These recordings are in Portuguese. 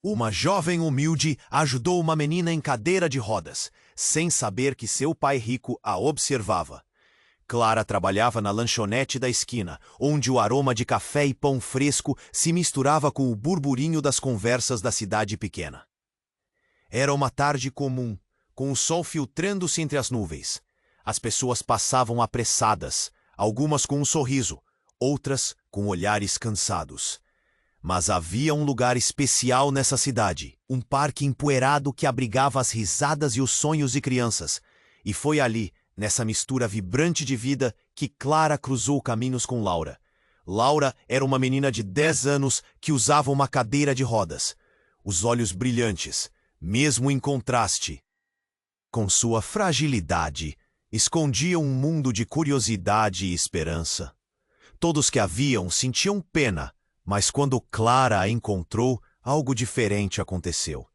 Uma jovem humilde ajudou uma menina em cadeira de rodas, sem saber que seu pai rico a observava. Clara trabalhava na lanchonete da esquina, onde o aroma de café e pão fresco se misturava com o burburinho das conversas da cidade pequena. Era uma tarde comum, com o sol filtrando-se entre as nuvens. As pessoas passavam apressadas, algumas com um sorriso, outras com olhares cansados. Mas havia um lugar especial nessa cidade, um parque empoeirado que abrigava as risadas e os sonhos de crianças. E foi ali, nessa mistura vibrante de vida, que Clara cruzou caminhos com Laura. Laura era uma menina de 10 anos que usava uma cadeira de rodas. Os olhos brilhantes, mesmo em contraste com sua fragilidade, escondiam um mundo de curiosidade e esperança. Todos que a viam sentiam pena, mas quando Clara a encontrou, algo diferente aconteceu.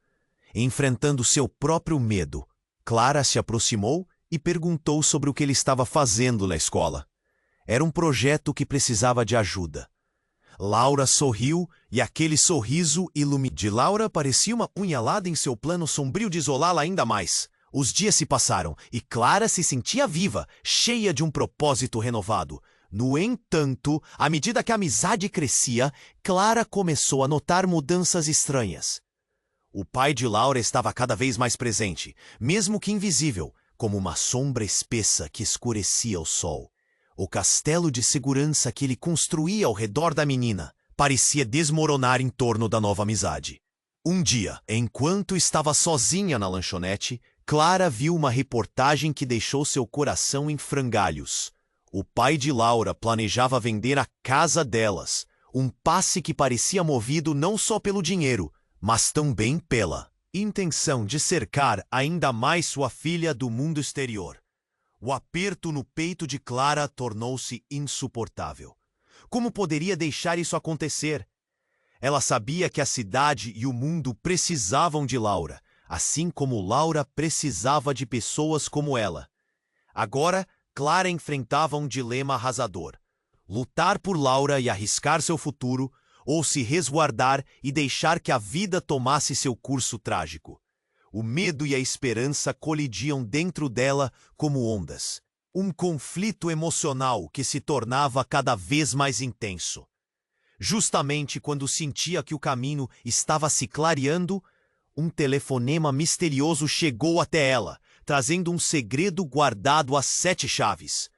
Enfrentando seu próprio medo, Clara se aproximou e perguntou sobre o que ele estava fazendo na escola. Era um projeto que precisava de ajuda. Laura sorriu e aquele sorriso de Laura parecia uma punhalada em seu plano sombrio de isolá-la ainda mais. Os dias se passaram e Clara se sentia viva, cheia de um propósito renovado. No entanto, à medida que a amizade crescia, Clara começou a notar mudanças estranhas. O pai de Laura estava cada vez mais presente, mesmo que invisível, como uma sombra espessa que escurecia o sol. O castelo de segurança que ele construía ao redor da menina parecia desmoronar em torno da nova amizade. Um dia, enquanto estava sozinha na lanchonete, Clara viu uma reportagem que deixou seu coração em frangalhos. O pai de Laura planejava vender a casa delas, um passe que parecia movido não só pelo dinheiro, mas também pela intenção de cercar ainda mais sua filha do mundo exterior. O aperto no peito de Clara tornou-se insuportável. Como poderia deixar isso acontecer? Ela sabia que a cidade e o mundo precisavam de Laura, assim como Laura precisava de pessoas como ela. Agora, Clara enfrentava um dilema arrasador: lutar por Laura e arriscar seu futuro, ou se resguardar e deixar que a vida tomasse seu curso trágico. O medo e a esperança colidiam dentro dela como ondas. Um conflito emocional que se tornava cada vez mais intenso. Justamente quando sentia que o caminho estava se clareando, um telefonema misterioso chegou até ela, trazendo um segredo guardado às 7 chaves.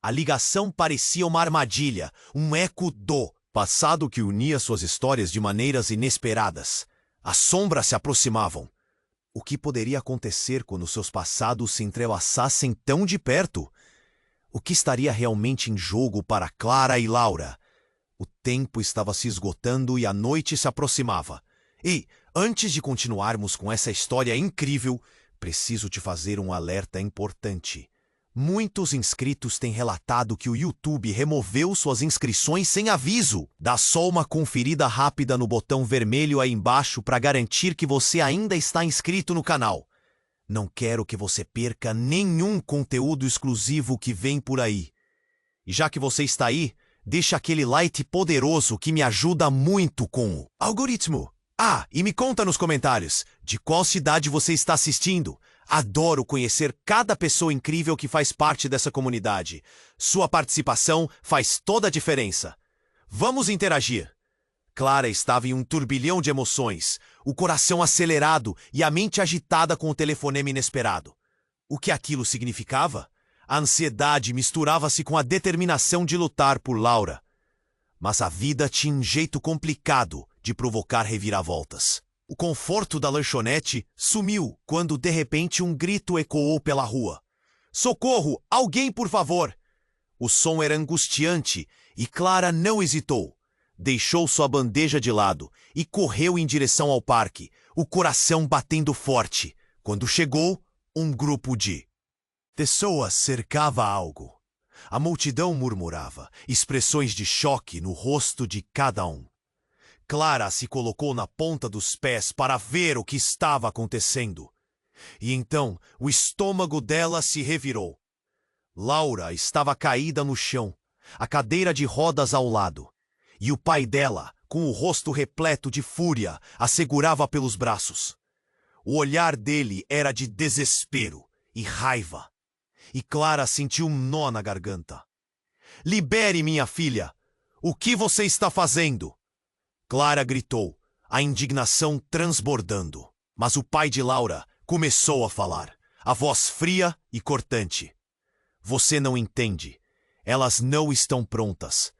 A ligação parecia uma armadilha, um eco do passado que unia suas histórias de maneiras inesperadas. As sombras se aproximavam. O que poderia acontecer quando seus passados se entrelaçassem tão de perto? O que estaria realmente em jogo para Clara e Laura? O tempo estava se esgotando e a noite se aproximava. E, antes de continuarmos com essa história incrível, preciso te fazer um alerta importante. Muitos inscritos têm relatado que o YouTube removeu suas inscrições sem aviso. Dá só uma conferida rápida no botão vermelho aí embaixo para garantir que você ainda está inscrito no canal. Não quero que você perca nenhum conteúdo exclusivo que vem por aí. E já que você está aí, deixa aquele like poderoso que me ajuda muito com o algoritmo. Ah, e me conta nos comentários de qual cidade você está assistindo. Adoro conhecer cada pessoa incrível que faz parte dessa comunidade. Sua participação faz toda a diferença. Vamos interagir. Clara estava em um turbilhão de emoções, o coração acelerado e a mente agitada com o telefonema inesperado. O que aquilo significava? A ansiedade misturava-se com a determinação de lutar por Laura. Mas a vida tinha um jeito complicado de provocar reviravoltas. O conforto da lanchonete sumiu quando de repente um grito ecoou pela rua. Socorro! Alguém, por favor! O som era angustiante e Clara não hesitou. Deixou sua bandeja de lado e correu em direção ao parque, o coração batendo forte. Quando chegou, um grupo de pessoas cercava algo. A multidão murmurava, expressões de choque no rosto de cada um. Clara se colocou na ponta dos pés para ver o que estava acontecendo. E então o estômago dela se revirou. Laura estava caída no chão, a cadeira de rodas ao lado. E o pai dela, com o rosto repleto de fúria, a segurava pelos braços. O olhar dele era de desespero e raiva, e Clara sentiu um nó na garganta. Libere minha filha! O que você está fazendo? Clara gritou, a indignação transbordando. Mas o pai de Laura começou a falar, a voz fria e cortante. Você não entende. Elas não estão prontas.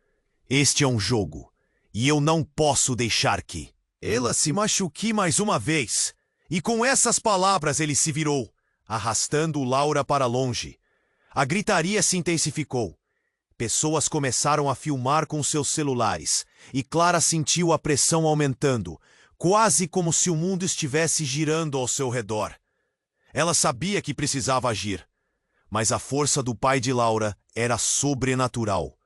Este é um jogo, e eu não posso deixar que ela se machuque mais uma vez. E com essas palavras ele se virou, arrastando Laura para longe. A gritaria se intensificou. Pessoas começaram a filmar com seus celulares, e Clara sentiu a pressão aumentando, quase como se o mundo estivesse girando ao seu redor. Ela sabia que precisava agir, mas a força do pai de Laura era sobrenatural.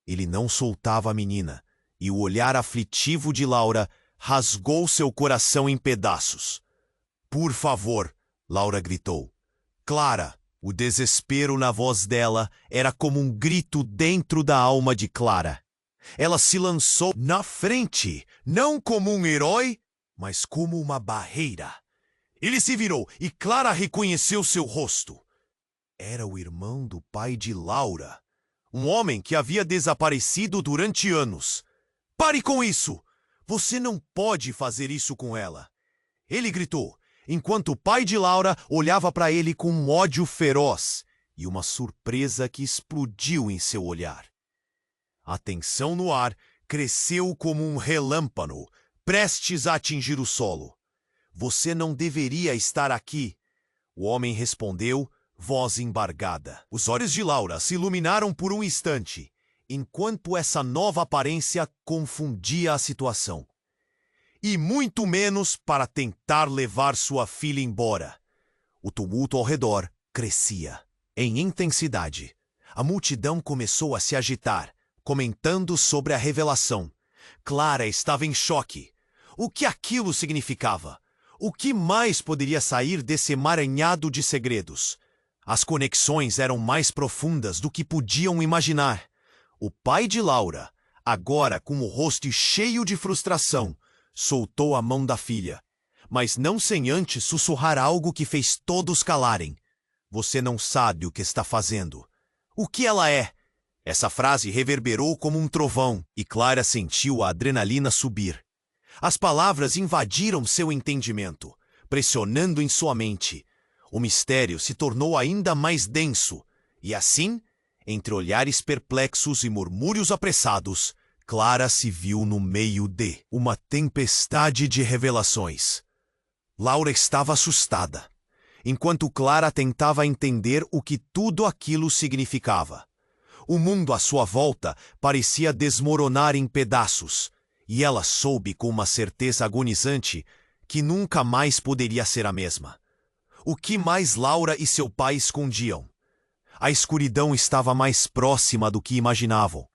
Ele não soltava a menina, e o olhar aflitivo de Laura rasgou seu coração em pedaços. Por favor, Laura gritou. Clara! O desespero na voz dela era como um grito dentro da alma de Clara. Ela se lançou na frente, não como um herói, mas como uma barreira. Ele se virou e Clara reconheceu seu rosto. Era o irmão do pai de Laura, um homem que havia desaparecido durante anos. Pare com isso! Você não pode fazer isso com ela! Ele gritou, enquanto o pai de Laura olhava para ele com um ódio feroz e uma surpresa que explodiu em seu olhar. A tensão no ar cresceu como um relâmpago, prestes a atingir o solo. Você não deveria estar aqui, o homem respondeu, voz embargada. Os olhos de Laura se iluminaram por um instante, enquanto essa nova aparência confundia a situação. E muito menos para tentar levar sua filha embora. O tumulto ao redor crescia. Em intensidade, a multidão começou a se agitar, comentando sobre a revelação. Clara estava em choque. O que aquilo significava? O que mais poderia sair desse emaranhado de segredos? As conexões eram mais profundas do que podiam imaginar. O pai de Laura, agora com o rosto cheio de frustração, soltou a mão da filha, mas não sem antes sussurrar algo que fez todos calarem. Você não sabe o que está fazendo. O que ela é? Essa frase reverberou como um trovão e Clara sentiu a adrenalina subir. As palavras invadiram seu entendimento, pressionando em sua mente. O mistério se tornou ainda mais denso, e assim, entre olhares perplexos e murmúrios apressados, Clara se viu no meio de uma tempestade de revelações. Laura estava assustada, enquanto Clara tentava entender o que tudo aquilo significava. O mundo à sua volta parecia desmoronar em pedaços, e ela soube com uma certeza agonizante que nunca mais poderia ser a mesma. O que mais Laura e seu pai escondiam? A escuridão estava mais próxima do que imaginavam.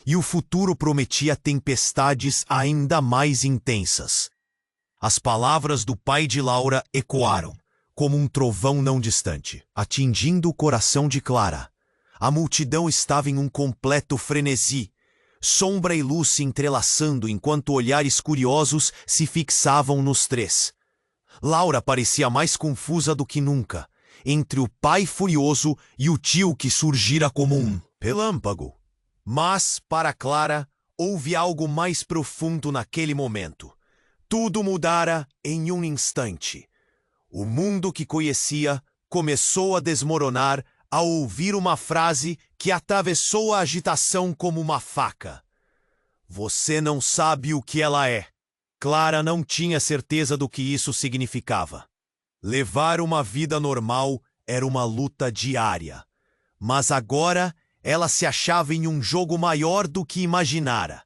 E o futuro prometia tempestades ainda mais intensas. As palavras do pai de Laura ecoaram, como um trovão não distante, atingindo o coração de Clara. A multidão estava em um completo frenesi, sombra e luz se entrelaçando enquanto olhares curiosos se fixavam nos três. Laura parecia mais confusa do que nunca, entre o pai furioso e o tio que surgira como um relâmpago. Mas, para Clara, houve algo mais profundo naquele momento. Tudo mudara em um instante. O mundo que conhecia começou a desmoronar ao ouvir uma frase que atravessou a agitação como uma faca. Você não sabe o que ela é. Clara não tinha certeza do que isso significava. Levar uma vida normal era uma luta diária. Mas agora ela se achava em um jogo maior do que imaginara.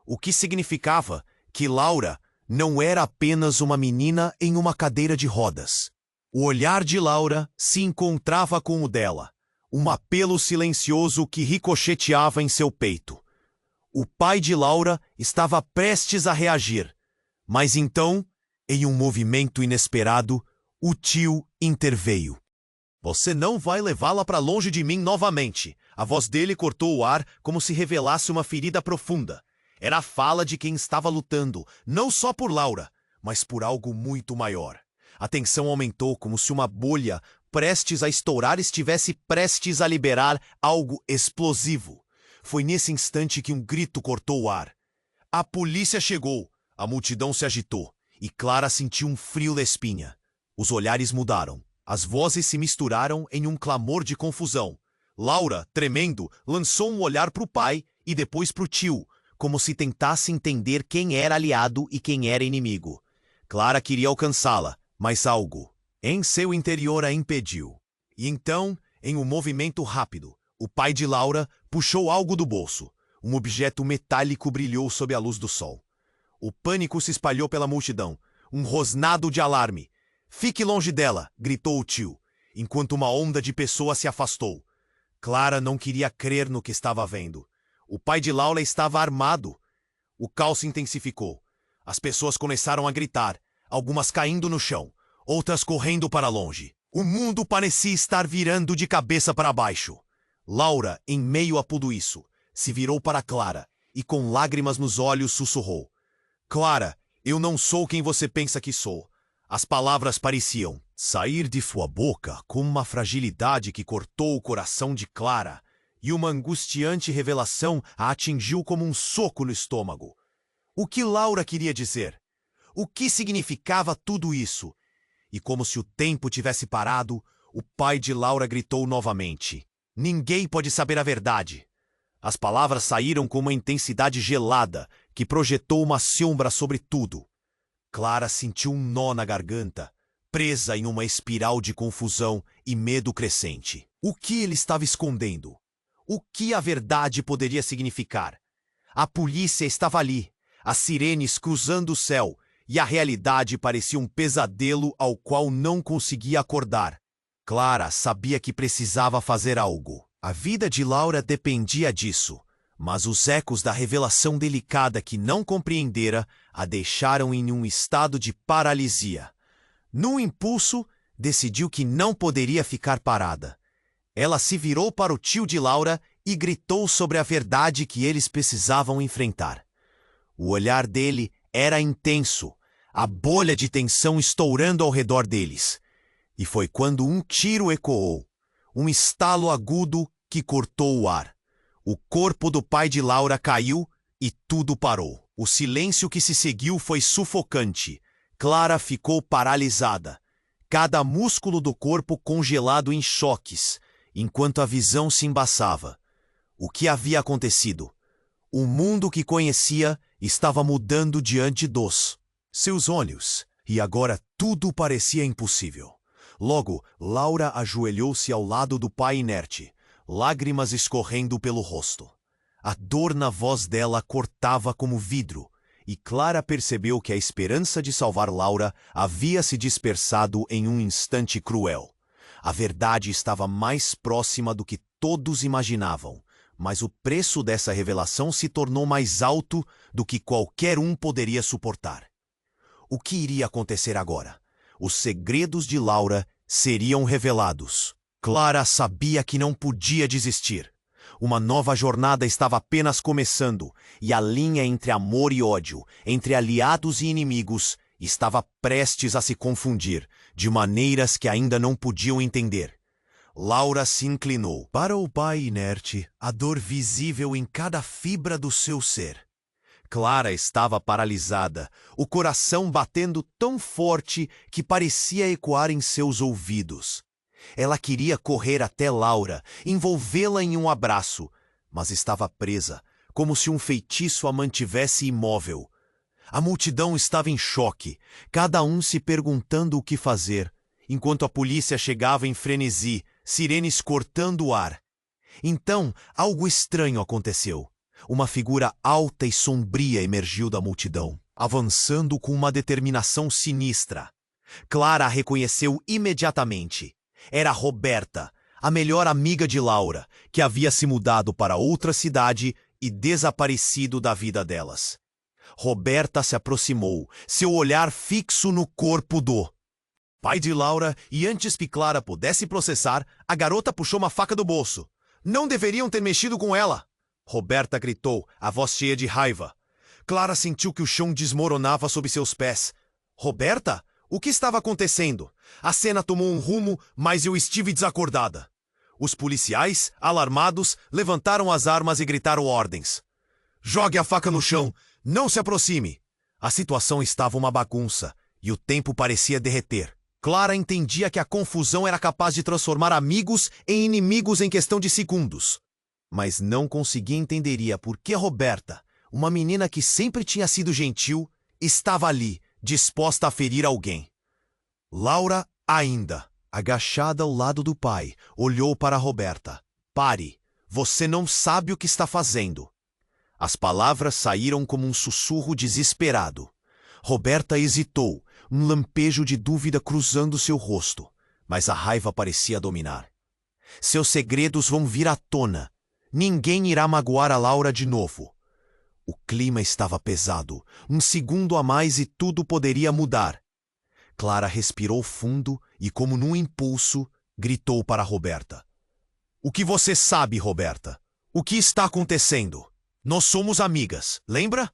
O que significava que Laura não era apenas uma menina em uma cadeira de rodas. O olhar de Laura se encontrava com o dela, um apelo silencioso que ricocheteava em seu peito. O pai de Laura estava prestes a reagir, mas então, em um movimento inesperado, o tio interveio. Você não vai levá-la para longe de mim novamente. A voz dele cortou o ar como se revelasse uma ferida profunda. Era a fala de quem estava lutando, não só por Laura, mas por algo muito maior. A tensão aumentou como se uma bolha prestes a estourar estivesse prestes a liberar algo explosivo. Foi nesse instante que um grito cortou o ar. A polícia chegou. A multidão se agitou e Clara sentiu um frio na espinha. Os olhares mudaram. As vozes se misturaram em um clamor de confusão. Laura, tremendo, lançou um olhar para o pai e depois para o tio, como se tentasse entender quem era aliado e quem era inimigo. Clara queria alcançá-la, mas algo em seu interior a impediu. E então, em um movimento rápido, o pai de Laura puxou algo do bolso. Um objeto metálico brilhou sob a luz do sol. O pânico se espalhou pela multidão. Um rosnado de alarme. "Fique longe dela!" gritou o tio, enquanto uma onda de pessoas se afastou. Clara não queria crer no que estava vendo. O pai de Laura estava armado. O caos se intensificou. As pessoas começaram a gritar, algumas caindo no chão, outras correndo para longe. O mundo parecia estar virando de cabeça para baixo. Laura, em meio a tudo isso, se virou para Clara e com lágrimas nos olhos sussurrou: "Clara, eu não sou quem você pensa que sou." As palavras pareciam sair de sua boca com uma fragilidade que cortou o coração de Clara, e uma angustiante revelação a atingiu como um soco no estômago. O que Laura queria dizer? O que significava tudo isso? E como se o tempo tivesse parado, o pai de Laura gritou novamente: "Ninguém pode saber a verdade." As palavras saíram com uma intensidade gelada que projetou uma sombra sobre tudo. Clara sentiu um nó na garganta, presa em uma espiral de confusão e medo crescente. O que ele estava escondendo? O que a verdade poderia significar? A polícia estava ali, as sirenes cruzando o céu, e a realidade parecia um pesadelo ao qual não conseguia acordar. Clara sabia que precisava fazer algo. A vida de Laura dependia disso, mas os ecos da revelação delicada que não compreendera a deixaram em um estado de paralisia. Num impulso, decidiu que não poderia ficar parada. Ela se virou para o tio de Laura e gritou sobre a verdade que eles precisavam enfrentar. O olhar dele era intenso, a bolha de tensão estourando ao redor deles. E foi quando um tiro ecoou, um estalo agudo que cortou o ar. O corpo do pai de Laura caiu e tudo parou. O silêncio que se seguiu foi sufocante. Clara ficou paralisada, cada músculo do corpo congelado em choques, enquanto a visão se embaçava. O que havia acontecido? O mundo que conhecia estava mudando diante dos seus olhos, e agora tudo parecia impossível. Logo, Laura ajoelhou-se ao lado do pai inerte, lágrimas escorrendo pelo rosto. A dor na voz dela cortava como vidro, e Clara percebeu que a esperança de salvar Laura havia se dispersado em um instante cruel. A verdade estava mais próxima do que todos imaginavam, mas o preço dessa revelação se tornou mais alto do que qualquer um poderia suportar. O que iria acontecer agora? Os segredos de Laura seriam revelados. Clara sabia que não podia desistir. Uma nova jornada estava apenas começando, e a linha entre amor e ódio, entre aliados e inimigos, estava prestes a se confundir, de maneiras que ainda não podiam entender. Laura se inclinou para o pai inerte, a dor visível em cada fibra do seu ser. Clara estava paralisada, o coração batendo tão forte que parecia ecoar em seus ouvidos. Ela queria correr até Laura, envolvê-la em um abraço, mas estava presa, como se um feitiço a mantivesse imóvel. A multidão estava em choque, cada um se perguntando o que fazer, enquanto a polícia chegava em frenesi, sirenes cortando o ar. Então, algo estranho aconteceu. Uma figura alta e sombria emergiu da multidão, avançando com uma determinação sinistra. Clara a reconheceu imediatamente. Era Roberta, a melhor amiga de Laura, que havia se mudado para outra cidade e desaparecido da vida delas. Roberta se aproximou, seu olhar fixo no corpo do pai de Laura, e antes que Clara pudesse processar, a garota puxou uma faca do bolso. "Não deveriam ter mexido com ela!" Roberta gritou, a voz cheia de raiva. Clara sentiu que o chão desmoronava sob seus pés. Roberta? O que estava acontecendo? A cena tomou um rumo, mas eu estive desacordada. Os policiais, alarmados, levantaram as armas e gritaram ordens. Jogue a faca no chão! Não se aproxime! A situação estava uma bagunça, e o tempo parecia derreter. Clara entendia que a confusão era capaz de transformar amigos em inimigos em questão de segundos. Mas não conseguia entender por que Roberta, uma menina que sempre tinha sido gentil, estava ali, disposta a ferir alguém. Laura, ainda, agachada ao lado do pai, olhou para Roberta. Pare, você não sabe o que está fazendo. As palavras saíram como um sussurro desesperado. Roberta hesitou, um lampejo de dúvida cruzando seu rosto, mas a raiva parecia dominar. Seus segredos vão vir à tona. Ninguém irá magoar a Laura de novo. O clima estava pesado. Um segundo a mais e tudo poderia mudar. Clara respirou fundo e, como num impulso, gritou para Roberta. O que você sabe, Roberta? O que está acontecendo? Nós somos amigas, lembra?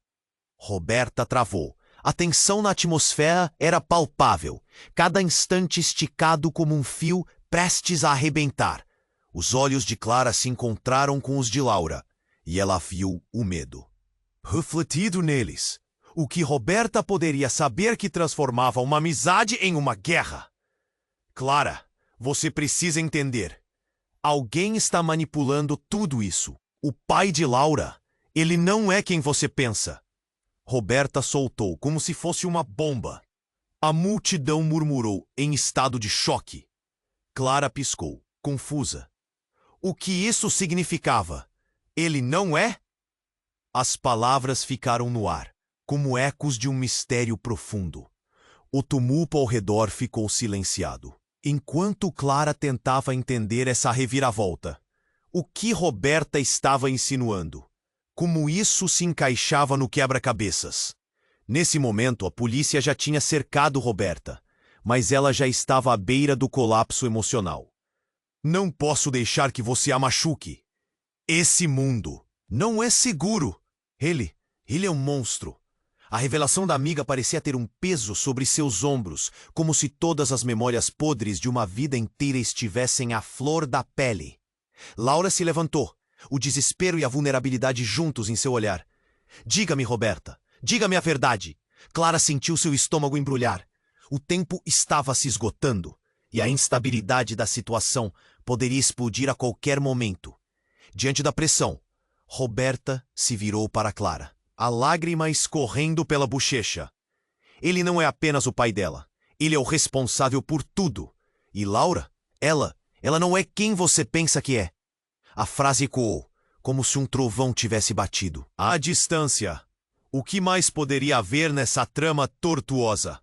Roberta travou. A tensão na atmosfera era palpável, cada instante esticado como um fio prestes a arrebentar. Os olhos de Clara se encontraram com os de Laura, e ela viu o medo. Refletido neles, o que Roberta poderia saber que transformava uma amizade em uma guerra? Clara, você precisa entender. Alguém está manipulando tudo isso. O pai de Laura, ele não é quem você pensa. Roberta soltou como se fosse uma bomba. A multidão murmurou em estado de choque. Clara piscou, confusa. O que isso significava? Ele não é? As palavras ficaram no ar, como ecos de um mistério profundo. O tumulto ao redor ficou silenciado, enquanto Clara tentava entender essa reviravolta. O que Roberta estava insinuando? Como isso se encaixava no quebra-cabeças? Nesse momento, a polícia já tinha cercado Roberta, mas ela já estava à beira do colapso emocional. Não posso deixar que você a machuque. Esse mundo não é seguro. Ele é um monstro. A revelação da amiga parecia ter um peso sobre seus ombros, como se todas as memórias podres de uma vida inteira estivessem à flor da pele. Laura se levantou, o desespero e a vulnerabilidade juntos em seu olhar. Diga-me, Roberta, diga-me a verdade. Clara sentiu seu estômago embrulhar. O tempo estava se esgotando, e a instabilidade da situação poderia explodir a qualquer momento. Diante da pressão, Roberta se virou para Clara, a lágrima escorrendo pela bochecha. Ele não é apenas o pai dela. Ele é o responsável por tudo. E Laura, ela não é quem você pensa que é. A frase ecoou, como se um trovão tivesse batido. À distância, o que mais poderia haver nessa trama tortuosa?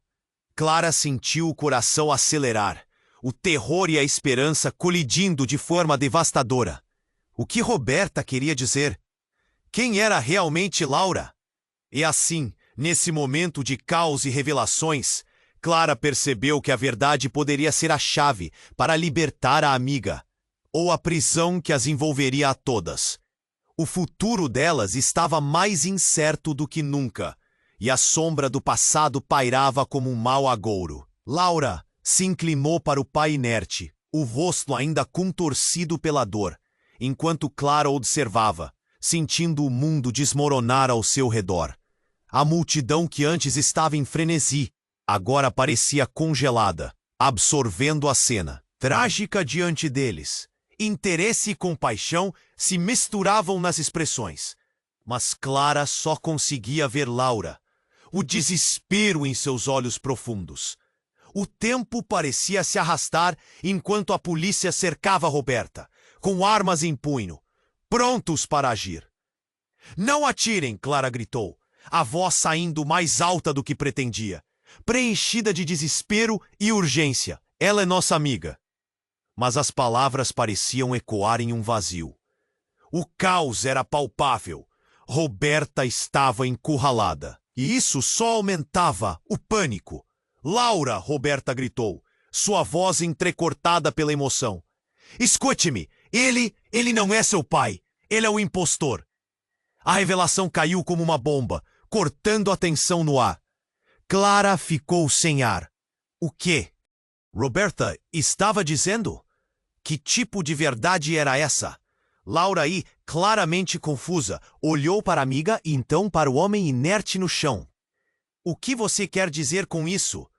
Clara sentiu o coração acelerar, o terror e a esperança colidindo de forma devastadora. O que Roberta queria dizer? Quem era realmente Laura? E assim, nesse momento de caos e revelações, Clara percebeu que a verdade poderia ser a chave para libertar a amiga, ou a prisão que as envolveria a todas. O futuro delas estava mais incerto do que nunca, e a sombra do passado pairava como um mau agouro. Laura se inclinou para o pai inerte, o rosto ainda contorcido pela dor, enquanto Clara observava, sentindo o mundo desmoronar ao seu redor. A multidão que antes estava em frenesi, agora parecia congelada, absorvendo a cena, trágica diante deles. Interesse e compaixão se misturavam nas expressões, mas Clara só conseguia ver Laura, o desespero em seus olhos profundos. O tempo parecia se arrastar enquanto a polícia cercava Roberta, com armas em punho, prontos para agir. Não atirem, Clara gritou, a voz saindo mais alta do que pretendia, preenchida de desespero e urgência. Ela é nossa amiga. Mas as palavras pareciam ecoar em um vazio. O caos era palpável. Roberta estava encurralada. E isso só aumentava o pânico. Laura, Roberta gritou, sua voz entrecortada pela emoção. Escute-me, ele não é seu pai. Ele é o impostor. A revelação caiu como uma bomba, cortando a tensão no ar. Clara ficou sem ar. O quê? Roberta estava dizendo? Que tipo de verdade era essa? Laura, claramente confusa, olhou para a amiga e então para o homem inerte no chão. O que você quer dizer com isso?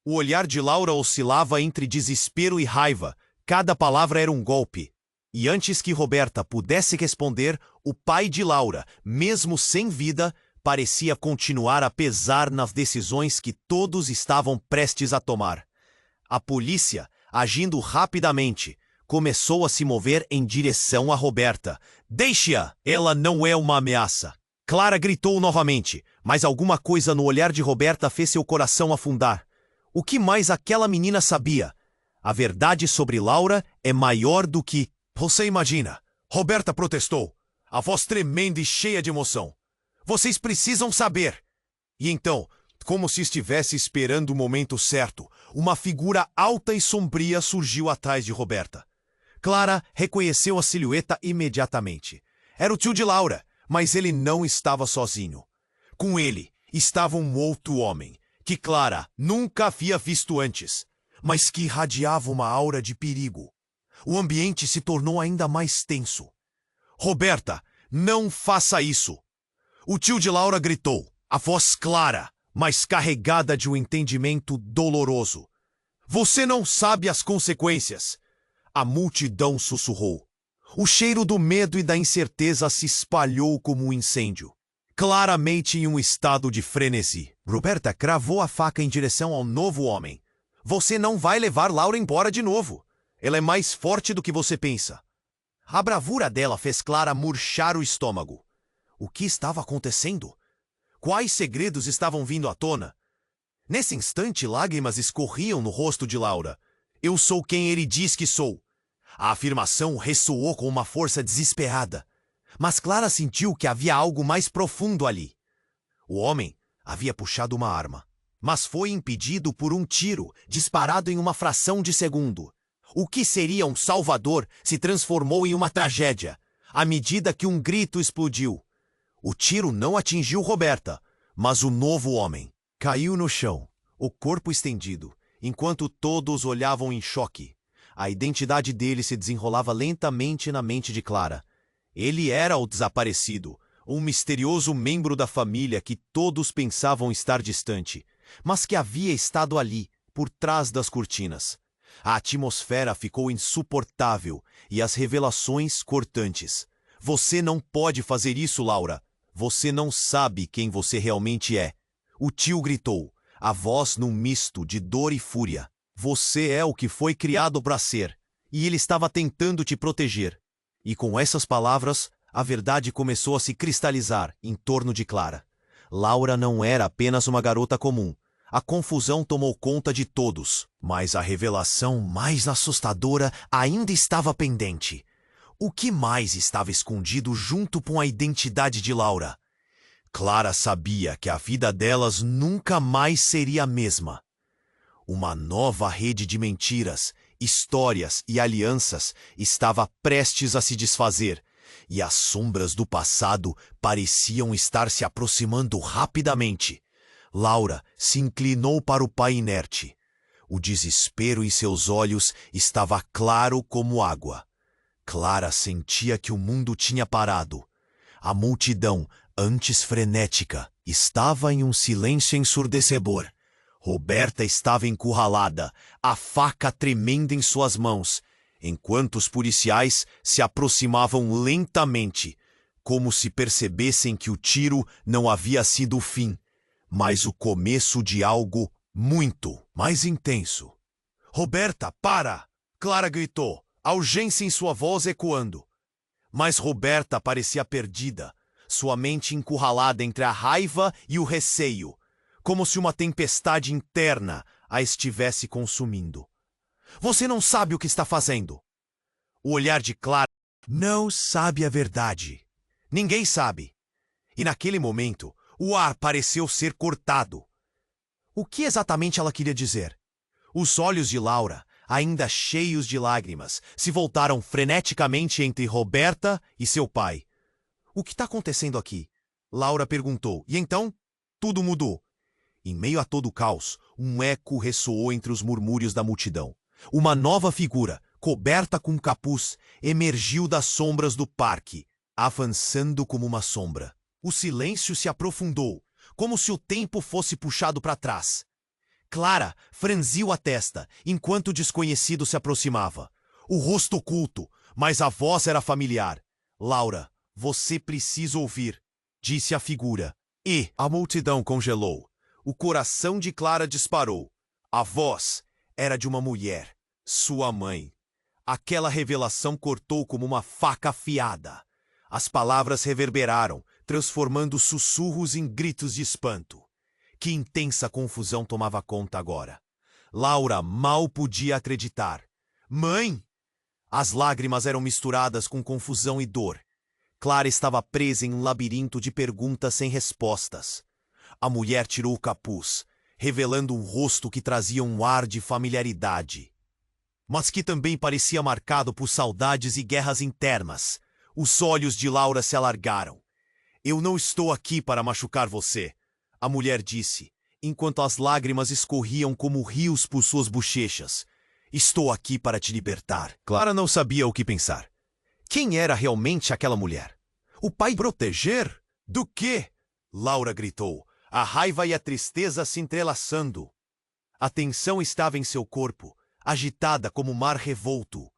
O olhar de Laura oscilava entre desespero e raiva. Cada palavra era um golpe. E antes que Roberta pudesse responder, o pai de Laura, mesmo sem vida, parecia continuar a pesar nas decisões que todos estavam prestes a tomar. A polícia, agindo rapidamente, começou a se mover em direção a Roberta. Deixe-a! Ela não é uma ameaça. Clara gritou novamente, mas alguma coisa no olhar de Roberta fez seu coração afundar. O que mais aquela menina sabia? A verdade sobre Laura é maior do que... Você imagina? Roberta protestou, a voz tremenda e cheia de emoção. Vocês precisam saber. E então, como se estivesse esperando o momento certo, uma figura alta e sombria surgiu atrás de Roberta. Clara reconheceu a silhueta imediatamente. Era o tio de Laura, mas ele não estava sozinho. Com ele estava um outro homem, que Clara nunca havia visto antes, mas que irradiava uma aura de perigo. O ambiente se tornou ainda mais tenso. Roberta, não faça isso! O tio de Laura gritou, a voz clara, mas carregada de um entendimento doloroso. Você não sabe as consequências. A multidão sussurrou. O cheiro do medo e da incerteza se espalhou como um incêndio. Claramente em um estado de frenesi. Roberta cravou a faca em direção ao novo homem. Você não vai levar Laura embora de novo. Ela é mais forte do que você pensa. A bravura dela fez Clara murchar o estômago. O que estava acontecendo? Quais segredos estavam vindo à tona? Nesse instante, lágrimas escorriam no rosto de Laura. Eu sou quem ele diz que sou. A afirmação ressoou com uma força desesperada. Mas Clara sentiu que havia algo mais profundo ali. O homem havia puxado uma arma, mas foi impedido por um tiro disparado em uma fração de segundo. O que seria um salvador se transformou em uma tragédia, à medida que um grito explodiu. O tiro não atingiu Roberta, mas o novo homem caiu no chão, o corpo estendido, enquanto todos olhavam em choque. A identidade dele se desenrolava lentamente na mente de Clara. Ele era o desaparecido, um misterioso membro da família que todos pensavam estar distante, mas que havia estado ali, por trás das cortinas. A atmosfera ficou insuportável e as revelações cortantes. Você não pode fazer isso, Laura. Você não sabe quem você realmente é. O tio gritou, a voz num misto de dor e fúria. Você é o que foi criado para ser, e ele estava tentando te proteger. E com essas palavras, a verdade começou a se cristalizar em torno de Clara. Laura não era apenas uma garota comum. A confusão tomou conta de todos, mas a revelação mais assustadora ainda estava pendente. O que mais estava escondido junto com a identidade de Laura? Clara sabia que a vida delas nunca mais seria a mesma. Uma nova rede de mentiras, histórias e alianças estava prestes a se desfazer, e as sombras do passado pareciam estar se aproximando rapidamente. Laura se inclinou para o pai inerte. O desespero em seus olhos estava claro como água. Clara sentia que o mundo tinha parado. A multidão, antes frenética, estava em um silêncio ensurdecedor. Roberta estava encurralada, a faca tremendo em suas mãos, enquanto os policiais se aproximavam lentamente, como se percebessem que o tiro não havia sido o fim, mas o começo de algo muito mais intenso. Roberta, para! Clara gritou, a urgência em sua voz ecoando. Mas Roberta parecia perdida, sua mente encurralada entre a raiva e o receio, como se uma tempestade interna a estivesse consumindo. Você não sabe o que está fazendo. O olhar de Clara não sabe a verdade. Ninguém sabe. E naquele momento, o ar pareceu ser cortado. O que exatamente ela queria dizer? Os olhos de Laura, ainda cheios de lágrimas, se voltaram freneticamente entre Roberta e seu pai. O que está acontecendo aqui? Laura perguntou. E então, tudo mudou. Em meio a todo o caos, um eco ressoou entre os murmúrios da multidão. Uma nova figura, coberta com um capuz, emergiu das sombras do parque, avançando como uma sombra. O silêncio se aprofundou, como se o tempo fosse puxado para trás. Clara franziu a testa, enquanto o desconhecido se aproximava. O rosto oculto, mas a voz era familiar. Laura, você precisa ouvir, disse a figura. E a multidão congelou. O coração de Clara disparou. A voz era de uma mulher, sua mãe. Aquela revelação cortou como uma faca afiada. As palavras reverberaram, transformando sussurros em gritos de espanto. Que intensa confusão tomava conta agora. Laura mal podia acreditar. Mãe! As lágrimas eram misturadas com confusão e dor. Clara estava presa em um labirinto de perguntas sem respostas. A mulher tirou o capuz, revelando um rosto que trazia um ar de familiaridade, mas que também parecia marcado por saudades e guerras internas. Os olhos de Laura se alargaram. Eu não estou aqui para machucar você, a mulher disse, enquanto as lágrimas escorriam como rios por suas bochechas. Estou aqui para te libertar. Clara não sabia o que pensar. Quem era realmente aquela mulher? O pai proteger? Do quê? Laura gritou, a raiva e a tristeza se entrelaçando. A tensão estava em seu corpo, agitada como um mar revolto.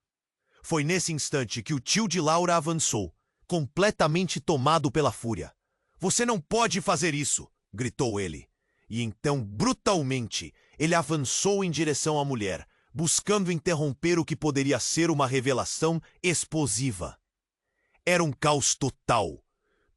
Foi nesse instante que o tio de Laura avançou, completamente tomado pela fúria. Você não pode fazer isso, gritou ele. E então, brutalmente, ele avançou em direção à mulher, buscando interromper o que poderia ser uma revelação explosiva. Era um caos total.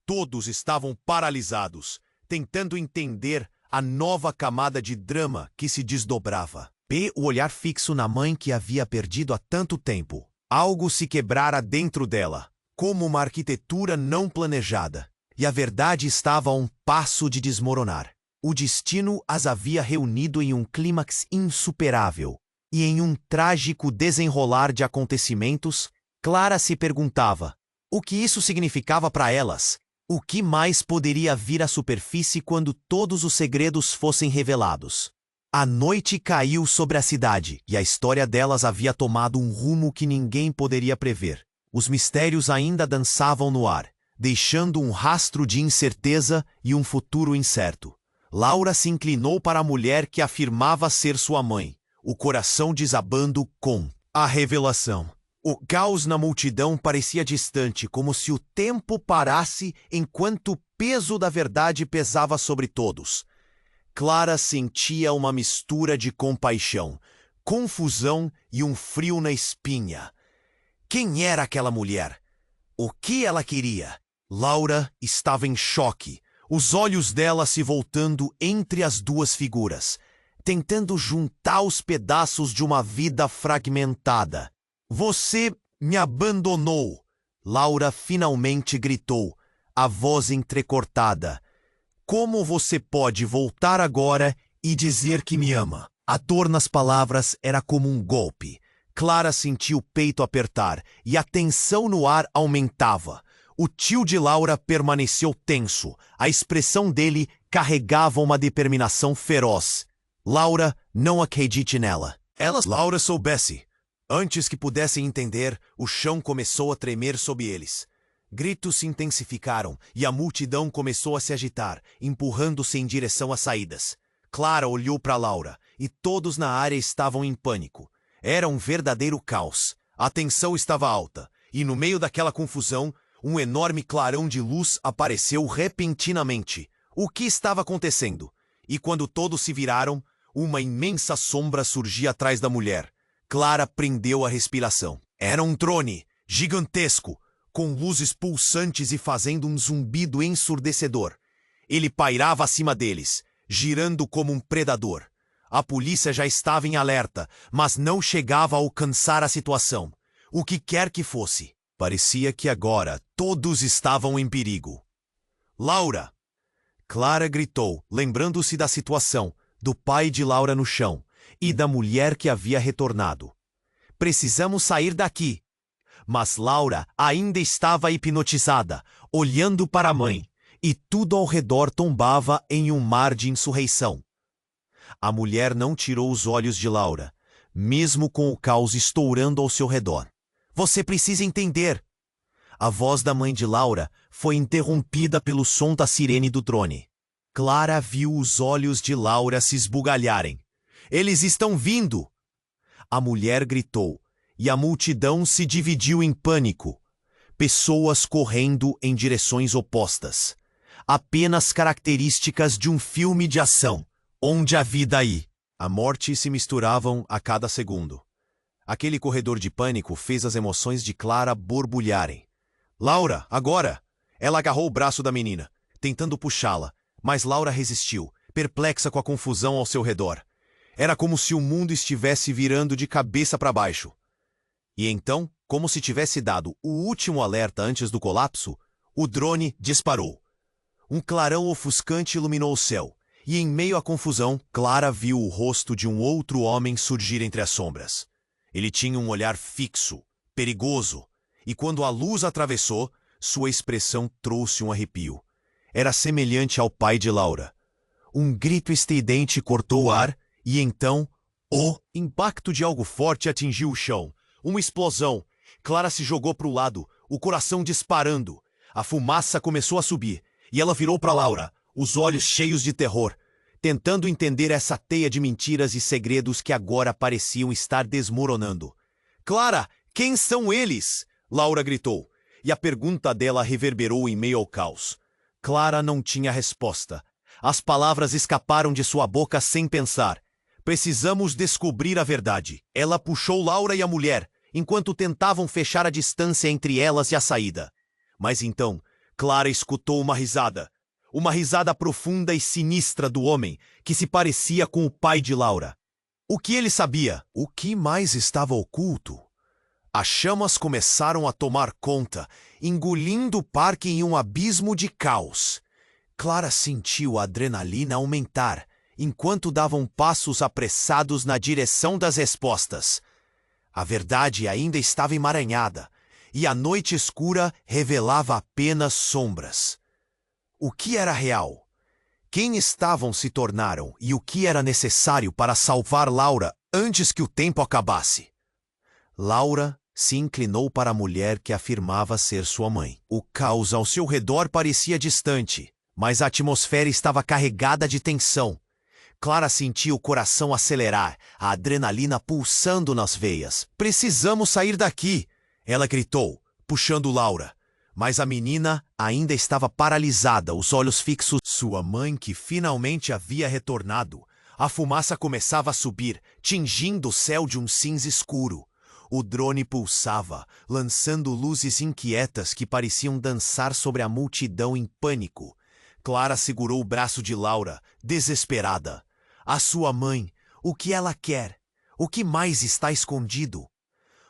Todos estavam paralisados, tentando entender a nova camada de drama que se desdobrava. O olhar fixo na mãe que havia perdido há tanto tempo. Algo se quebrara dentro dela, como uma arquitetura não planejada. E a verdade estava a um passo de desmoronar. O destino as havia reunido em um clímax insuperável. E em um trágico desenrolar de acontecimentos, Clara se perguntava o que isso significava para elas. O que mais poderia vir à superfície quando todos os segredos fossem revelados? A noite caiu sobre a cidade e a história delas havia tomado um rumo que ninguém poderia prever. Os mistérios ainda dançavam no ar, deixando um rastro de incerteza e um futuro incerto. Laura se inclinou para a mulher que afirmava ser sua mãe, o coração desabando com a revelação. O caos na multidão parecia distante, como se o tempo parasse enquanto o peso da verdade pesava sobre todos. Clara sentia uma mistura de compaixão, confusão e um frio na espinha. Quem era aquela mulher? O que ela queria? Laura estava em choque, os olhos dela se voltando entre as duas figuras, tentando juntar os pedaços de uma vida fragmentada. Você me abandonou, Laura finalmente gritou, a voz entrecortada. Como você pode voltar agora e dizer que me ama? A dor nas palavras era como um golpe. Clara sentiu o peito apertar e a tensão no ar aumentava. O tio de Laura permaneceu tenso. A expressão dele carregava uma determinação feroz. Laura, não acredite nela. Laura soubesse. Antes que pudessem entender, o chão começou a tremer sob eles. Gritos se intensificaram e a multidão começou a se agitar, empurrando-se em direção às saídas. Clara olhou para Laura e todos na área estavam em pânico. Era um verdadeiro caos. A tensão estava alta e no meio daquela confusão, um enorme clarão de luz apareceu repentinamente. O que estava acontecendo? E quando todos se viraram, uma imensa sombra surgia atrás da mulher. Clara prendeu a respiração. Era um drone, gigantesco, com luzes pulsantes e fazendo um zumbido ensurdecedor. Ele pairava acima deles, girando como um predador. A polícia já estava em alerta, mas não chegava a alcançar a situação. O que quer que fosse, parecia que agora todos estavam em perigo. Laura! Clara gritou, lembrando-se da situação, do pai de Laura no chão e da mulher que havia retornado. Precisamos sair daqui. Mas Laura ainda estava hipnotizada, olhando para a mãe, e tudo ao redor tombava em um mar de insurreição. A mulher não tirou os olhos de Laura, mesmo com o caos estourando ao seu redor. Você precisa entender. A voz da mãe de Laura foi interrompida pelo som da sirene do drone. Clara viu os olhos de Laura se esbugalharem. Eles estão vindo! A mulher gritou, e a multidão se dividiu em pânico. Pessoas correndo em direções opostas. Apenas características de um filme de ação, onde a vida e a morte se misturavam a cada segundo. Aquele corredor de pânico fez as emoções de Clara borbulharem. Laura, agora! Ela agarrou o braço da menina, tentando puxá-la, mas Laura resistiu, perplexa com a confusão ao seu redor. Era como se o mundo estivesse virando de cabeça para baixo. E então, como se tivesse dado o último alerta antes do colapso, o drone disparou. Um clarão ofuscante iluminou o céu, e em meio à confusão, Clara viu o rosto de um outro homem surgir entre as sombras. Ele tinha um olhar fixo, perigoso, e quando a luz atravessou, sua expressão trouxe um arrepio. Era semelhante ao pai de Laura. Um grito estridente cortou o ar, e então, o impacto de algo forte atingiu o chão. Uma explosão. Clara se jogou para o lado, o coração disparando. A fumaça começou a subir, e ela virou para Laura, os olhos cheios de terror, tentando entender essa teia de mentiras e segredos que agora pareciam estar desmoronando. Clara, quem são eles? Laura gritou, e a pergunta dela reverberou em meio ao caos. Clara não tinha resposta. As palavras escaparam de sua boca sem pensar. Precisamos descobrir a verdade. Ela puxou Laura e a mulher, enquanto tentavam fechar a distância entre elas e a saída. Mas então, Clara escutou uma risada profunda e sinistra do homem, que se parecia com o pai de Laura. O que ele sabia? O que mais estava oculto? As chamas começaram a tomar conta, engolindo o parque em um abismo de caos. Clara sentiu a adrenalina aumentar, enquanto davam passos apressados na direção das respostas. A verdade ainda estava emaranhada, e a noite escura revelava apenas sombras. O que era real? Quem estavam se tornaram e o que era necessário para salvar Laura antes que o tempo acabasse? Laura se inclinou para a mulher que afirmava ser sua mãe. O caos ao seu redor parecia distante, mas a atmosfera estava carregada de tensão. Clara sentia o coração acelerar, a adrenalina pulsando nas veias. Precisamos sair daqui! Ela gritou, puxando Laura. Mas a menina ainda estava paralisada, os olhos fixos. Sua mãe, que finalmente havia retornado. A fumaça começava a subir, tingindo o céu de um cinza escuro. O drone pulsava, lançando luzes inquietas que pareciam dançar sobre a multidão em pânico. Clara segurou o braço de Laura, desesperada. A sua mãe, o que ela quer? O que mais está escondido?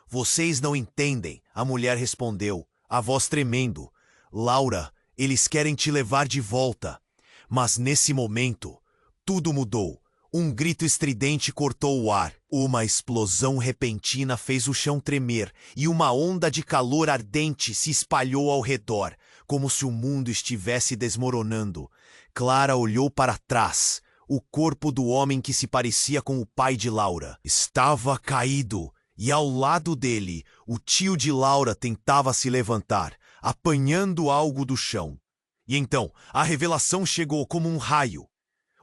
Vocês não entendem, a mulher respondeu, a voz tremendo. Laura, eles querem te levar de volta. Mas nesse momento, tudo mudou. Um grito estridente cortou o ar. Uma explosão repentina fez o chão tremer e uma onda de calor ardente se espalhou ao redor, como se o mundo estivesse desmoronando. Clara olhou para trás. O corpo do homem que se parecia com o pai de Laura estava caído, e ao lado dele, o tio de Laura tentava se levantar, apanhando algo do chão. E então, a revelação chegou como um raio.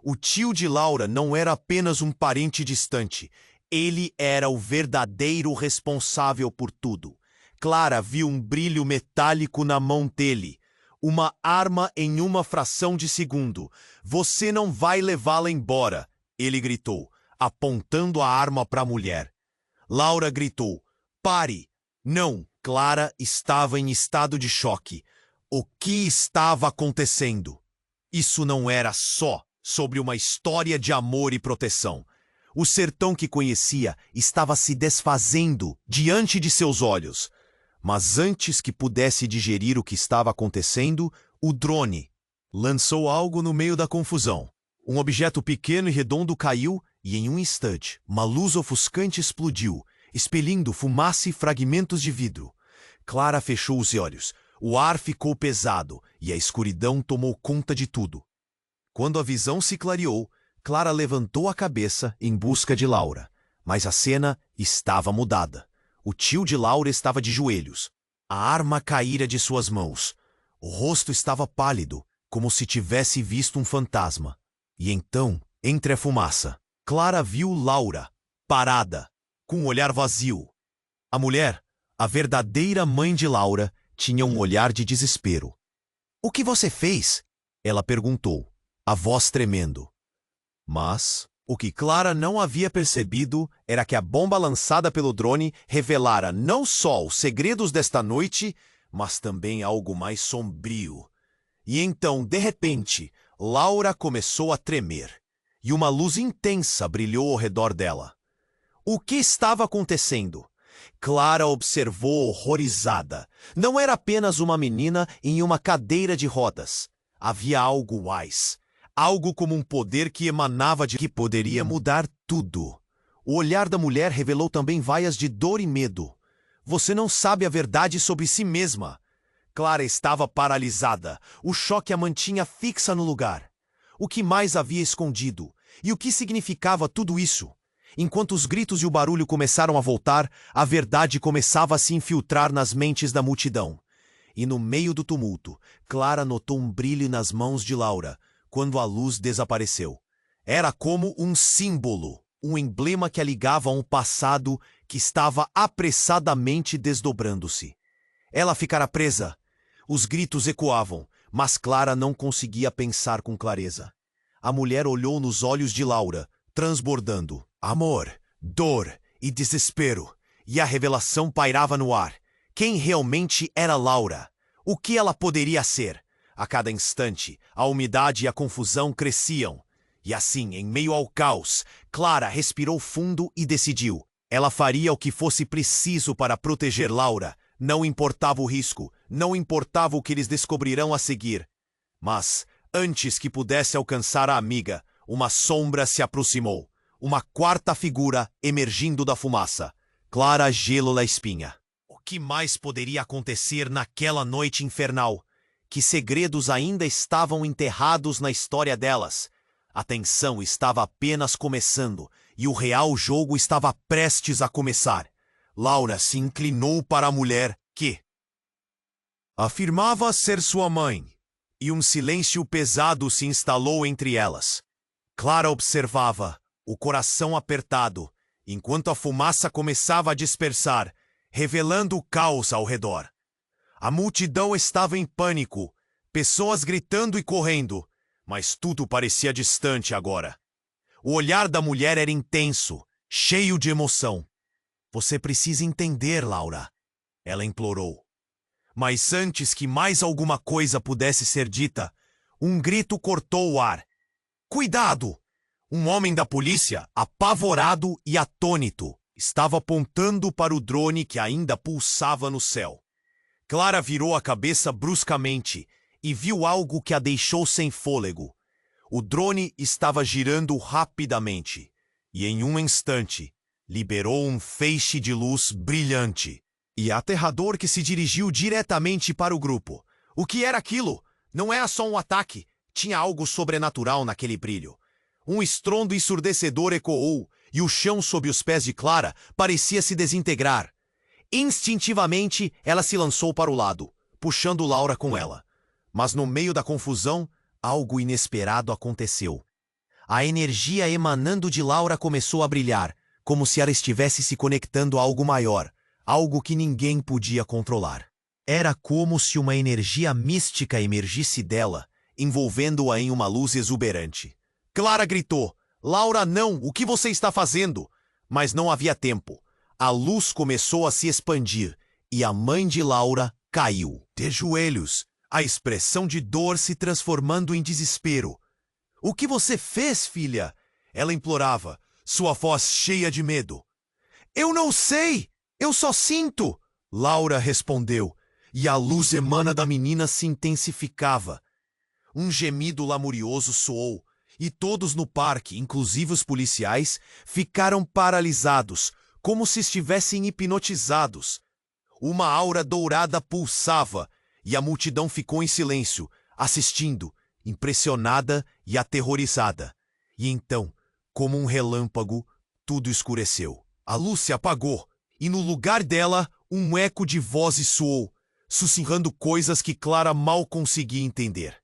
O tio de Laura não era apenas um parente distante. Ele era o verdadeiro responsável por tudo. Clara viu um brilho metálico na mão dele. Uma arma em uma fração de segundo. Você não vai levá-la embora, ele gritou, apontando a arma para a mulher. Laura gritou, pare! Não, Clara estava em estado de choque. O que estava acontecendo? Isso não era só sobre uma história de amor e proteção. O sertão que conhecia estava se desfazendo diante de seus olhos. Mas antes que pudesse digerir o que estava acontecendo, o drone lançou algo no meio da confusão. Um objeto pequeno e redondo caiu e, em um instante, uma luz ofuscante explodiu, expelindo fumaça e fragmentos de vidro. Clara fechou os olhos. O ar ficou pesado e a escuridão tomou conta de tudo. Quando a visão se clareou, Clara levantou a cabeça em busca de Laura, mas a cena estava mudada. O tio de Laura estava de joelhos. A arma caíra de suas mãos. O rosto estava pálido, como se tivesse visto um fantasma. E então, entre a fumaça, Clara viu Laura, parada, com um olhar vazio. A mulher, a verdadeira mãe de Laura, tinha um olhar de desespero. "O que você fez?" ela perguntou, a voz tremendo. Mas o que Clara não havia percebido era que a bomba lançada pelo drone revelara não só os segredos desta noite, mas também algo mais sombrio. E então, de repente, Laura começou a tremer, e uma luz intensa brilhou ao redor dela. O que estava acontecendo? Clara observou horrorizada. Não era apenas uma menina em uma cadeira de rodas. Havia algo mais. Algo como um poder que emanava de que poderia mudar tudo. O olhar da mulher revelou também vaias de dor e medo. Você não sabe a verdade sobre si mesma. Clara estava paralisada. O choque a mantinha fixa no lugar. O que mais havia escondido? E o que significava tudo isso? Enquanto os gritos e o barulho começaram a voltar, a verdade começava a se infiltrar nas mentes da multidão. E no meio do tumulto, Clara notou um brilho nas mãos de Laura, quando a luz desapareceu. Era como um símbolo, um emblema que a ligava a um passado que estava apressadamente desdobrando-se. Ela ficara presa. Os gritos ecoavam, mas Clara não conseguia pensar com clareza. A mulher olhou nos olhos de Laura, transbordando amor, dor e desespero, e a revelação pairava no ar. Quem realmente era Laura? O que ela poderia ser? A cada instante, a umidade e a confusão cresciam. E assim, em meio ao caos, Clara respirou fundo e decidiu. Ela faria o que fosse preciso para proteger Laura. Não importava o risco, não importava o que eles descobrirão a seguir. Mas, antes que pudesse alcançar a amiga, uma sombra se aproximou. Uma quarta figura emergindo da fumaça. Clara gelou a espinha. O que mais poderia acontecer naquela noite infernal? Que segredos ainda estavam enterrados na história delas? A tensão estava apenas começando e o real jogo estava prestes a começar. Laura se inclinou para a mulher que afirmava ser sua mãe, e um silêncio pesado se instalou entre elas. Clara observava, o coração apertado, enquanto a fumaça começava a dispersar, revelando o caos ao redor. A multidão estava em pânico, pessoas gritando e correndo, mas tudo parecia distante agora. O olhar da mulher era intenso, cheio de emoção. "Você precisa entender, Laura", ela implorou. Mas antes que mais alguma coisa pudesse ser dita, um grito cortou o ar. "Cuidado!" Um homem da polícia, apavorado e atônito, estava apontando para o drone que ainda pulsava no céu. Clara virou a cabeça bruscamente e viu algo que a deixou sem fôlego. O drone estava girando rapidamente e, em um instante, liberou um feixe de luz brilhante e aterrador que se dirigiu diretamente para o grupo. O que era aquilo? Não era só um ataque. Tinha algo sobrenatural naquele brilho. Um estrondo ensurdecedor ecoou, e o chão sob os pés de Clara parecia se desintegrar. Instintivamente, ela se lançou para o lado, puxando Laura com ela. Mas no meio da confusão, algo inesperado aconteceu. A energia emanando de Laura começou a brilhar, como se ela estivesse se conectando a algo maior, algo que ninguém podia controlar. Era como se uma energia mística emergisse dela, envolvendo-a em uma luz exuberante. Clara gritou: "Laura, não! O que você está fazendo?" Mas não havia tempo. A luz começou a se expandir e a mãe de Laura caiu, de joelhos, a expressão de dor se transformando em desespero. "O que você fez, filha?" ela implorava, sua voz cheia de medo. "Eu não sei! Eu só sinto!" Laura respondeu, e a luz emana da menina se intensificava. Um gemido lamurioso soou, e todos no parque, inclusive os policiais, ficaram paralisados, como se estivessem hipnotizados. Uma aura dourada pulsava, e a multidão ficou em silêncio, assistindo, impressionada e aterrorizada. E então, como um relâmpago, tudo escureceu. A luz se apagou, e no lugar dela, um eco de vozes soou, sussurrando coisas que Clara mal conseguia entender.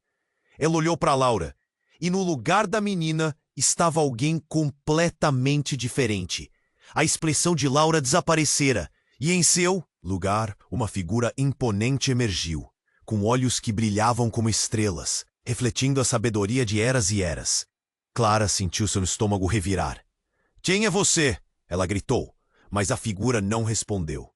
Ela olhou para Laura, e no lugar da menina estava alguém completamente diferente. A expressão de Laura desaparecera, e em seu lugar, uma figura imponente emergiu, com olhos que brilhavam como estrelas, refletindo a sabedoria de eras e eras. Clara sentiu seu estômago revirar. "Quem é você?" ela gritou, mas a figura não respondeu.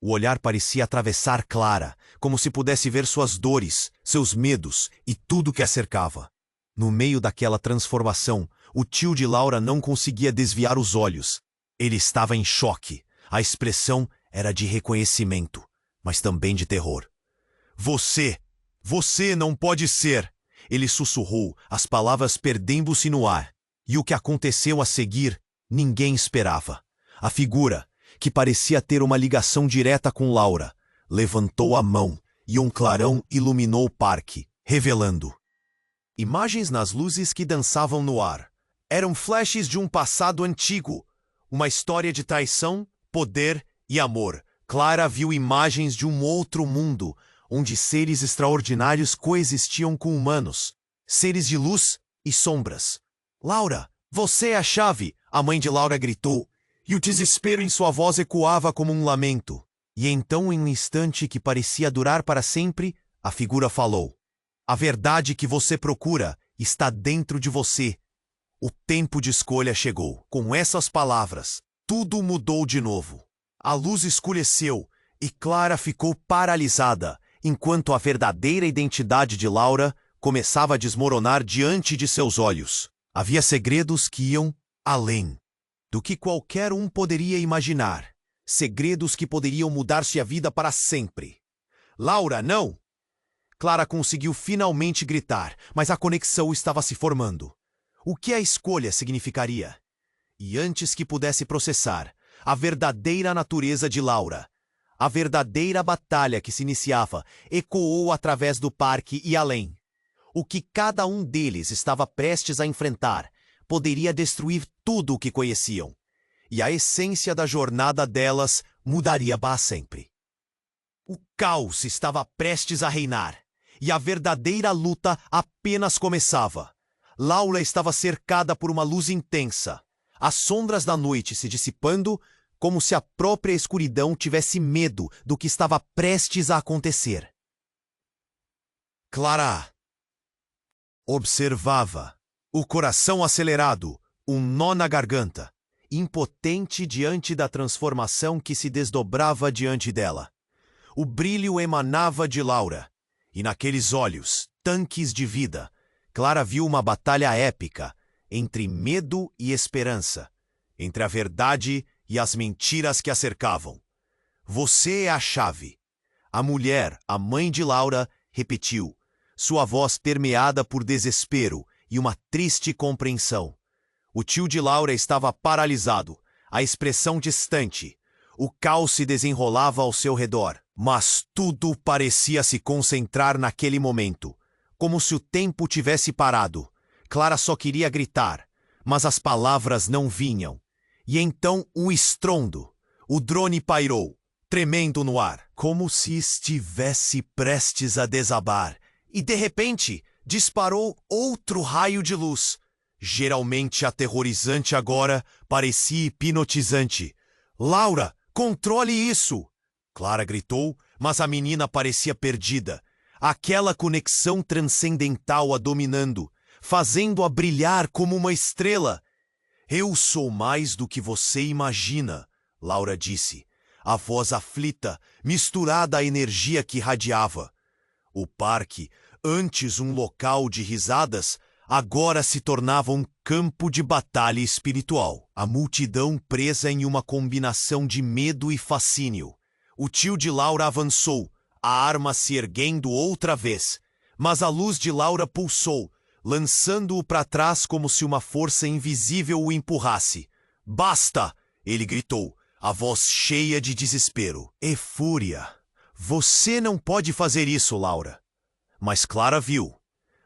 O olhar parecia atravessar Clara, como se pudesse ver suas dores, seus medos e tudo que a cercava. No meio daquela transformação, o tio de Laura não conseguia desviar os olhos. Ele estava em choque. A expressão era de reconhecimento, mas também de terror. Você não pode ser!" Ele sussurrou, as palavras perdendo-se no ar. E o que aconteceu a seguir, ninguém esperava. A figura, que parecia ter uma ligação direta com Laura, levantou a mão e um clarão iluminou o parque, revelando imagens nas luzes que dançavam no ar. Eram flashes de um passado antigo, uma história de traição, poder e amor. Clara viu imagens de um outro mundo, onde seres extraordinários coexistiam com humanos, seres de luz e sombras. "Laura, você é a chave!" a mãe de Laura gritou, e o desespero em sua voz ecoava como um lamento. E então, em um instante que parecia durar para sempre, a figura falou: "A verdade que você procura está dentro de você. O tempo de escolha chegou." Com essas palavras, tudo mudou de novo. A luz escureceu e Clara ficou paralisada, enquanto a verdadeira identidade de Laura começava a desmoronar diante de seus olhos. Havia segredos que iam além do que qualquer um poderia imaginar. Segredos que poderiam mudar sua vida para sempre. "Laura, não!" Clara conseguiu finalmente gritar, mas a conexão estava se formando. O que a escolha significaria? E antes que pudesse processar a verdadeira natureza de Laura, a verdadeira batalha que se iniciava ecoou através do parque e além. O que cada um deles estava prestes a enfrentar poderia destruir tudo o que conheciam, e a essência da jornada delas mudaria para sempre. O caos estava prestes a reinar, e a verdadeira luta apenas começava. Laura estava cercada por uma luz intensa, as sombras da noite se dissipando, como se a própria escuridão tivesse medo do que estava prestes a acontecer. Clara observava, o coração acelerado, um nó na garganta, impotente diante da transformação que se desdobrava diante dela. O brilho emanava de Laura, e naqueles olhos, tanques de vida, Clara viu uma batalha épica entre medo e esperança, entre a verdade e as mentiras que a cercavam. "Você é a chave." A mulher, a mãe de Laura, repetiu, sua voz permeada por desespero e uma triste compreensão. O tio de Laura estava paralisado, a expressão distante. O caos se desenrolava ao seu redor, mas tudo parecia se concentrar naquele momento, como se o tempo tivesse parado. Clara só queria gritar, mas as palavras não vinham. E então um estrondo. O drone pairou, tremendo no ar, como se estivesse prestes a desabar. E de repente, disparou outro raio de luz. Geralmente aterrorizante agora, parecia hipnotizante. "Laura, controle isso!" Clara gritou, mas a menina parecia perdida. Aquela conexão transcendental a dominando, fazendo-a brilhar como uma estrela. "Eu sou mais do que você imagina", Laura disse, a voz aflita, misturada à energia que radiava. O parque, antes um local de risadas, agora se tornava um campo de batalha espiritual. A multidão presa em uma combinação de medo e fascínio. O tio de Laura avançou, a arma se erguendo outra vez, mas a luz de Laura pulsou, lançando-o para trás como se uma força invisível o empurrasse. "Basta!" ele gritou, a voz cheia de desespero e fúria. Você não pode fazer isso, Laura. Mas Clara viu.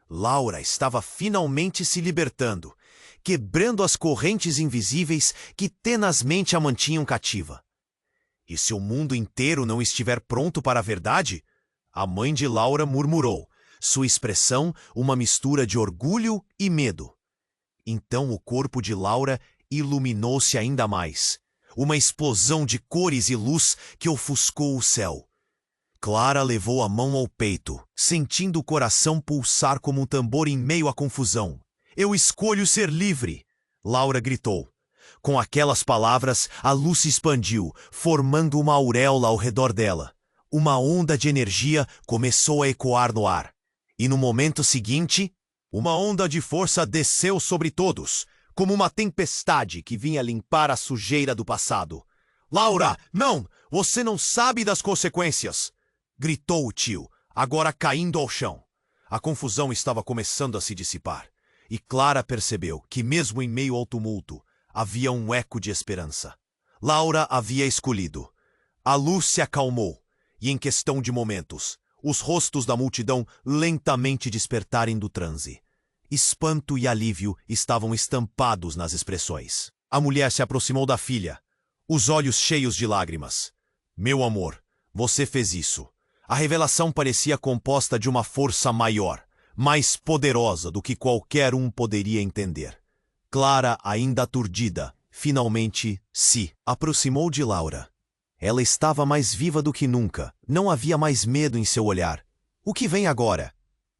Laura estava finalmente se libertando, quebrando as correntes invisíveis que tenazmente a mantinham cativa. E se o mundo inteiro não estiver pronto para a verdade? A mãe de Laura murmurou, sua expressão uma mistura de orgulho e medo. Então o corpo de Laura iluminou-se ainda mais. Uma explosão de cores e luz que ofuscou o céu. Clara levou a mão ao peito, sentindo o coração pulsar como um tambor em meio à confusão. Eu escolho ser livre, Laura gritou. Com aquelas palavras, a luz se expandiu, formando uma auréola ao redor dela. Uma onda de energia começou a ecoar no ar. E no momento seguinte, uma onda de força desceu sobre todos, como uma tempestade que vinha limpar a sujeira do passado. Laura, não! Você não sabe das consequências! Gritou o tio, agora caindo ao chão. A confusão estava começando a se dissipar, e Clara percebeu que, mesmo em meio ao tumulto, havia um eco de esperança. Laura havia escolhido. A luz se acalmou, e em questão de momentos, os rostos da multidão lentamente despertarem do transe. Espanto e alívio estavam estampados nas expressões. A mulher se aproximou da filha, os olhos cheios de lágrimas. Meu amor, você fez isso. A revelação parecia composta de uma força maior, mais poderosa do que qualquer um poderia entender. Clara, ainda aturdida, finalmente se aproximou de Laura. Ela estava mais viva do que nunca, não havia mais medo em seu olhar. O que vem agora?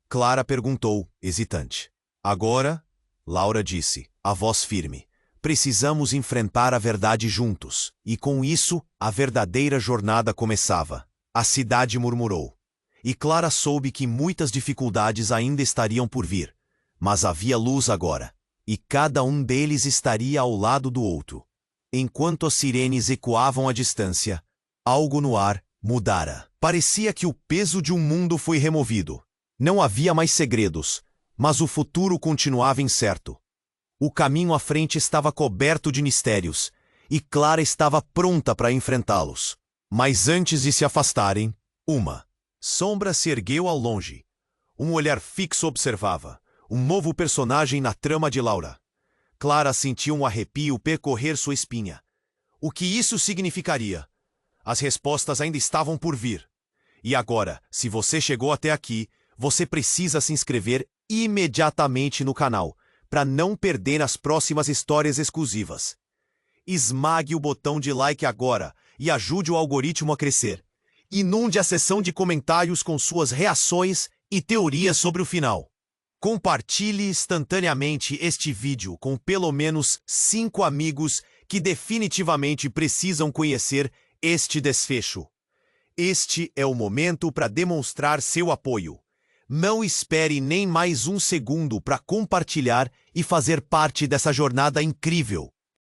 Clara perguntou, hesitante. Agora, Laura disse, a voz firme. Precisamos enfrentar a verdade juntos, e com isso, a verdadeira jornada começava. A cidade murmurou. E Clara soube que muitas dificuldades ainda estariam por vir. Mas havia luz agora, e cada um deles estaria ao lado do outro. Enquanto as sirenes ecoavam à distância, algo no ar mudara. Parecia que o peso de um mundo foi removido. Não havia mais segredos, mas o futuro continuava incerto. O caminho à frente estava coberto de mistérios, e Clara estava pronta para enfrentá-los. Mas antes de se afastarem, uma sombra se ergueu ao longe. Um olhar fixo observava, um novo personagem na trama de Laura. Clara sentiu um arrepio percorrer sua espinha. O que isso significaria? As respostas ainda estavam por vir. E agora, se você chegou até aqui, você precisa se inscrever imediatamente no canal, para não perder as próximas histórias exclusivas. Esmague o botão de like agora e ajude o algoritmo a crescer. Inunde a seção de comentários com suas reações e teorias sobre o final. Compartilhe instantaneamente este vídeo com pelo menos 5 amigos que definitivamente precisam conhecer este desfecho. Este é o momento para demonstrar seu apoio. Não espere nem mais um segundo para compartilhar e fazer parte dessa jornada incrível.